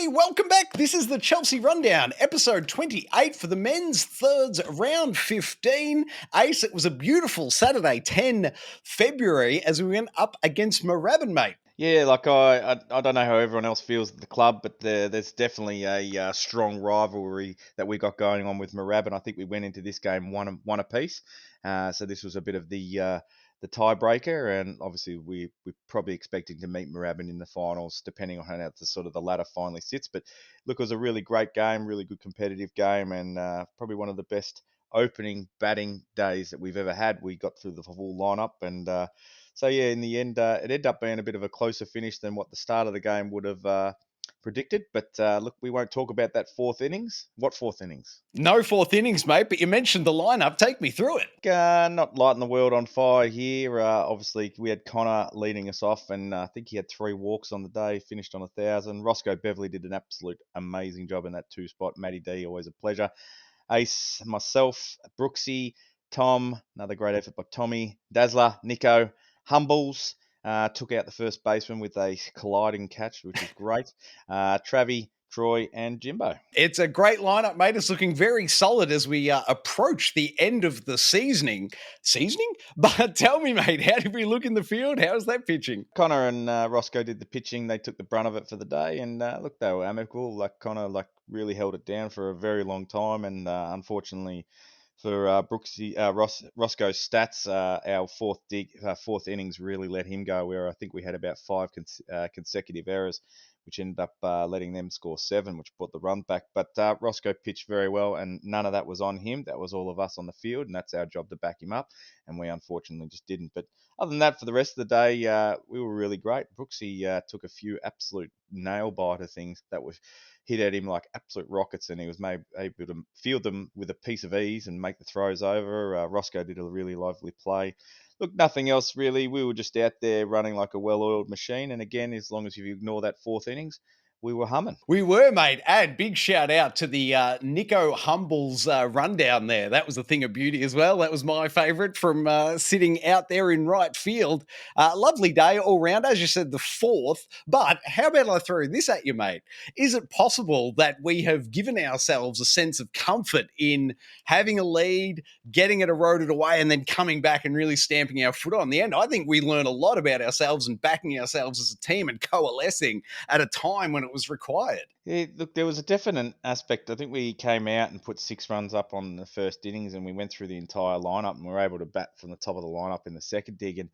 welcome back. This is the Chelsea Rundown, episode 28 for the men's thirds, round 15. Ace, it was a beautiful Saturday, 10 February, as we went up against Moorabbin, mate. Yeah, like I don't know how everyone else feels at the club, but there's definitely a strong rivalry that we got going on with Moorabbin. I think we went into this game one apiece, so this was a bit of the tiebreaker, and obviously we're probably expecting to meet Moorabbin in the finals, depending on how the ladder finally sits. But look, it was a really great game, really good competitive game, and probably one of the best opening batting days that we've ever had. We got through the full lineup, and so yeah, in the end, it ended up being a bit of a closer finish than what the start of the game would have predicted. But look, we won't talk about that fourth innings. What fourth innings? No fourth innings, mate, but you mentioned the lineup. Take me through it. Not lighting the world on fire here. Obviously, we had Connor leading us off, and I think he had 3 walks on the day, finished on 1,000. Roscoe Beverley did an absolute amazing job in that 2 spot. Matty D, always a pleasure. Ace, myself, Brooksy, Tom, another great effort by Tommy, Dazzler, Nico, Humbles, took out the first baseman with a colliding catch, which is great. Travi, Troy, and Jimbo. It's a great lineup, mate. It's looking very solid as we approach the end of the seasoning. Seasoning? But tell me, mate, how did we look in the field? How's that pitching? Connor and Roscoe did the pitching. They took the brunt of it for the day, and look, they were amicable. Like Connor, really held it down for a very long time, and unfortunately for Roscoe's stats, our fourth innings really let him go. Where I think we had about 5 consecutive errors, which ended up letting them score 7, which brought the run back. But Roscoe pitched very well, and none of that was on him. That was all of us on the field, and that's our job to back him up. And we unfortunately just didn't. But other than that, for the rest of the day, we were really great. Brooksy took a few absolute nail biter things that were hit at him like absolute rockets, and he was able to field them with a piece of ease and make the throws over. Roscoe did a really lively play. Look, nothing else really. We were just out there running like a well-oiled machine, and again, as long as you ignore that fourth innings, we were humming. We were, mate. And big shout out to the Nico Humbles rundown there. That was a thing of beauty as well. That was my favourite from sitting out there in right field. Lovely day all round. As you said, the fourth. But how about I throw this at you, mate? Is it possible that we have given ourselves a sense of comfort in having a lead, getting it eroded away, and then coming back and really stamping our foot on the end? I think we learn a lot about ourselves and backing ourselves as a team and coalescing at a time when it was required. Yeah, look, there was a definite aspect. I think we came out and put 6 runs up on the first innings, and we went through the entire lineup, and we were able to bat from the top of the lineup in the second dig. And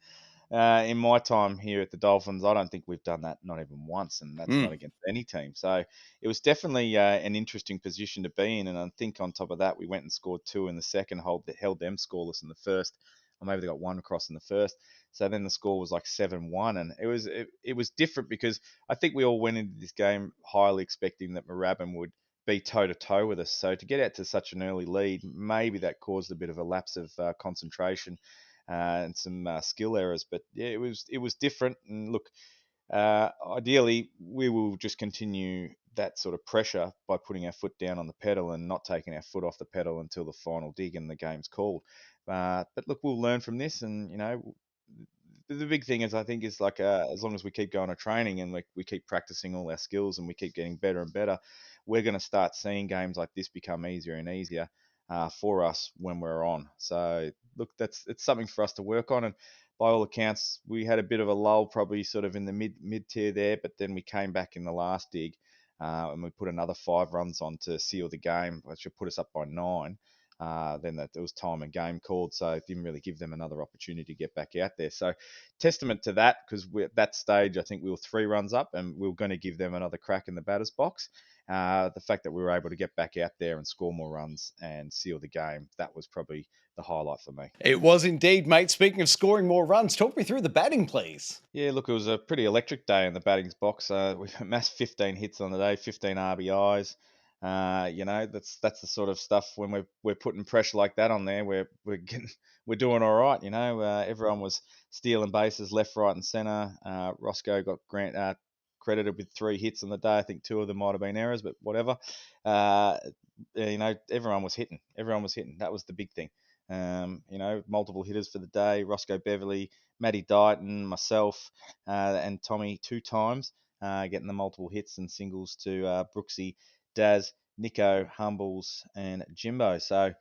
in my time here at the Dolphins, I don't think we've done that, not even once, and that's not against any team. So it was definitely an interesting position to be in. And I think on top of that, we went and scored 2 in the second, held them scoreless in the first, or maybe they got 1 across in the first. So then the score was like 7-1, and it was different because I think we all went into this game highly expecting that Moorabbin would be toe to toe with us. So to get out to such an early lead, maybe that caused a bit of a lapse of concentration and some skill errors. But yeah, it was different. And look, ideally, we will just continue that sort of pressure by putting our foot down on the pedal and not taking our foot off the pedal until the final dig and the game's called. But look, we'll learn from this, and the big thing is, I think, is like as long as we keep going to training and we keep practicing all our skills and we keep getting better and better, we're going to start seeing games like this become easier and easier for us when we're on. So look, it's something for us to work on. And by all accounts, we had a bit of a lull, probably sort of in the mid tier there, but then we came back in the last dig and we put another 5 runs on to seal the game, which would put us up by 9. Then it was time and game called, so it didn't really give them another opportunity to get back out there. So testament to that, because at that stage, I think we were 3 runs up and we were going to give them another crack in the batter's box. The fact that we were able to get back out there and score more runs and seal the game, that was probably the highlight for me. It was indeed, mate. Speaking of scoring more runs, talk me through the batting, please. Yeah, look, it was a pretty electric day in the batting's box. We amassed 15 hits on the day, 15 RBIs. That's the sort of stuff when we're putting pressure like that on there, we're doing all right. Everyone was stealing bases left, right, and centre. Roscoe got credited with 3 hits on the day. I think 2 of them might have been errors, but whatever. Everyone was hitting. Everyone was hitting. That was the big thing. Multiple hitters for the day. Roscoe Beverley, Matty Dighton, myself, and Tommy 2 times. getting the multiple hits and singles to Brooksy, Daz, Nico, Humbles, and Jimbo. So,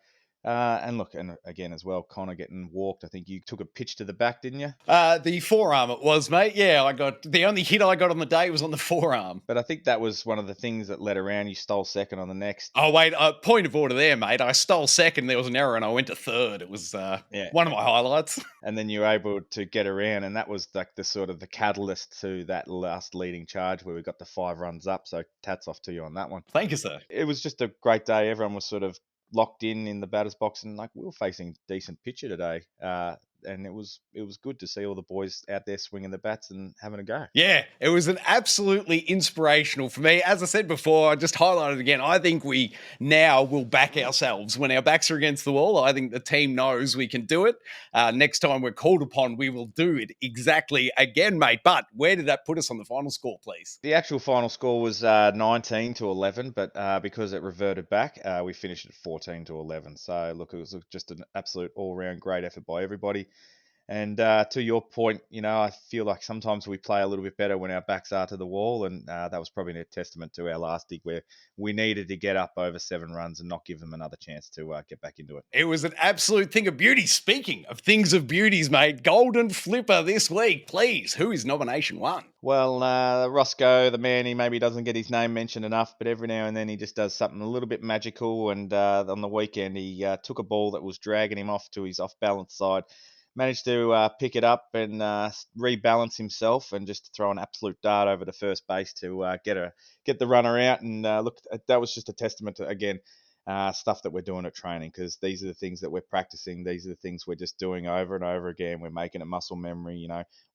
and look, and again as well, Connor getting walked. I think you took a pitch to the back, didn't you? The forearm it was, mate. Yeah, I got the only hit I got on the day was on the forearm. But I think that was one of the things that led around. You stole second on the next. Oh wait, point of order there, mate. I stole second. There was an error, and I went to third. It was Yeah. one of my highlights. And then you're able to get around, and that was like the sort of the catalyst to that last leading charge where we got the 5 runs up. So tats off to you on that one. Thank you, sir. It was just a great day. Everyone was sort of locked in the batter's box, and like we were facing decent pitcher today. And it was good to see all the boys out there swinging the bats and having a go. Yeah, it was an absolutely inspirational for me. As I said before, I just highlighted again. I think we now will back ourselves when our backs are against the wall. I think the team knows we can do it. Next time we're called upon, we will do it exactly again, mate. But where did that put us on the final score, please? The actual final score was 19-11, but because it reverted back, we finished at 14-11. So look, it was just an absolute all-round great effort by everybody. And to your point, I feel like sometimes we play a little bit better when our backs are to the wall, and that was probably a testament to our last dig where we needed to get up over 7 runs and not give them another chance to get back into it. It was an absolute thing of beauty. Speaking of things of beauties, mate, Golden Flipper this week, please. Who is nomination 1? Well, Roscoe, the man, he maybe doesn't get his name mentioned enough, but every now and then he just does something a little bit magical. And on the weekend, he took a ball that was dragging him off to his off-balance side, managed to pick it up and rebalance himself and just throw an absolute dart over to first base to get the runner out. And look, that was just a testament to, again, stuff that we're doing at training, because these are the things that we're practicing. These are the things we're just doing over and over again. We're making it muscle memory.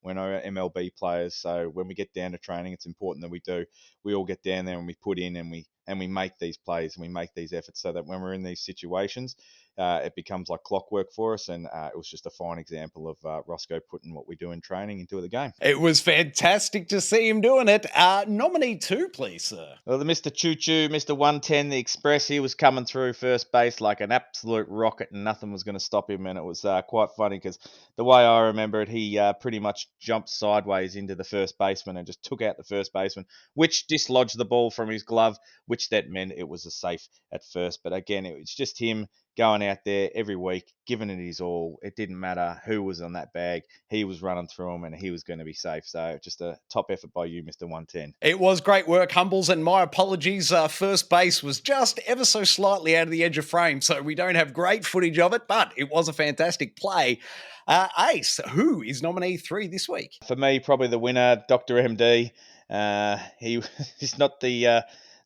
We're no MLB players, so when we get down to training, it's important that we all get down there and we put in and we make these plays and we make these efforts, so that when we're in these situations, it becomes like clockwork for us. And it was just a fine example of Roscoe putting what we do in training into the game. It was fantastic to see him doing it. Nominee 2, please, sir. Well, the Mr. Choo Choo, Mr. 110, the Express, he was coming through first base like an absolute rocket, and nothing was going to stop him. And it was quite funny, because the way I remember it, he pretty much jumped sideways into the first baseman and just took out the first baseman, which dislodged the ball from his glove, which that meant it was a safe at first. But again, it's just him going out there every week, giving it his all. It didn't matter who was on that bag. He was running through them and he was going to be safe. So just a top effort by you, Mr. 110. It was great work, Humbles, and my apologies. First base was just ever so slightly out of the edge of frame, so we don't have great footage of it, but it was a fantastic play. Ace, who is nominee 3 this week? For me, probably the winner, Dr. MD. He's not the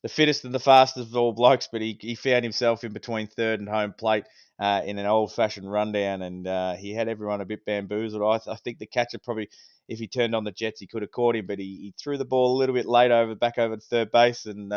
fittest and the fastest of all blokes, but he found himself in between third and home plate in an old-fashioned rundown, and he had everyone a bit bamboozled. I think the catcher probably, if he turned on the Jets, he could have caught him, but he threw the ball a little bit late back over to third base, and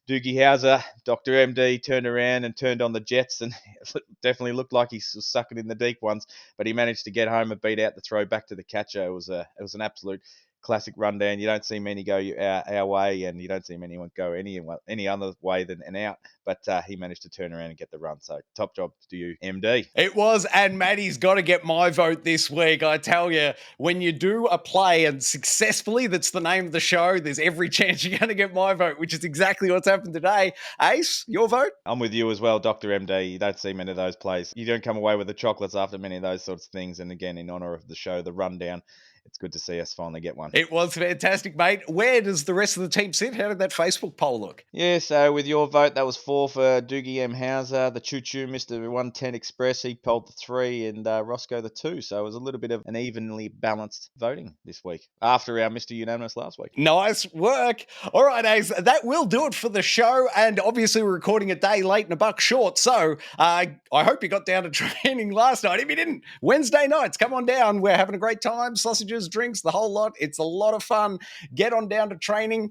Doogie Howser, Dr. MD, turned around and turned on the Jets, and it definitely looked like he was sucking in the deep ones, but he managed to get home and beat out the throw back to the catcher. It was an absolute classic rundown. You don't see many go our way, and you don't see anyone go any other way than an out. But he managed to turn around and get the run. So top job to you, MD. It was, and Maddie's got to get my vote this week. I tell you, when you do a play and successfully, that's the name of the show, there's every chance you're going to get my vote, which is exactly what's happened today. Ace, your vote? I'm with you as well, Dr. MD. You don't see many of those plays. You don't come away with the chocolates after many of those sorts of things. And again, in honour of the show, the rundown, it's good to see us finally get one. It was fantastic, mate. Where does the rest of the team sit? How did that Facebook poll look? Yeah, so with your vote, that was 4 for Doogie M. Hauser, the Choo Choo, Mr. 110 Express. He polled the 3, and Roscoe the 2. So it was a little bit of an evenly balanced voting this week after our Mr. Unanimous last week. Nice work. All right, Ace, that will do it for the show. And obviously, we're recording a day late and a buck short. So I hope you got down to training last night. If you didn't, Wednesday nights, come on down. We're having a great time. Sausages, drinks, the whole lot. It's a lot of fun. Get on down to training.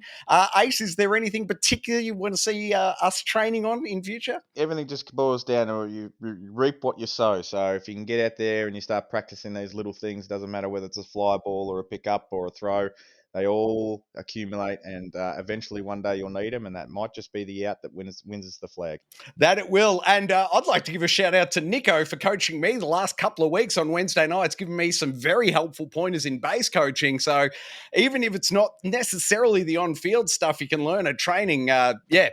Ace, is there anything particular you want to see us training on in future? Everything just boils down to you reap what you sow. So if you can get out there and you start practicing these little things, doesn't matter whether it's a fly ball or a pickup or a throw, They all accumulate, and eventually one day you'll need them, and that might just be the out that wins us the flag. That it will. And I'd like to give a shout out to Nico for coaching me the last couple of weeks on Wednesday nights, giving me some very helpful pointers in base coaching. So even if it's not necessarily the on-field stuff you can learn at training,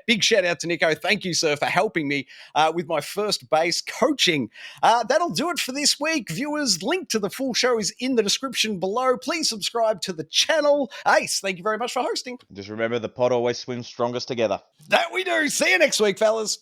big shout out to Nico. Thank you, sir, for helping me with my first base coaching. That'll do it for this week. Viewers, link to the full show is in the description below. Please subscribe to the channel. Ace, thank you very much for hosting. Just remember, the pod always swims strongest together. That we do. See you next week, fellas.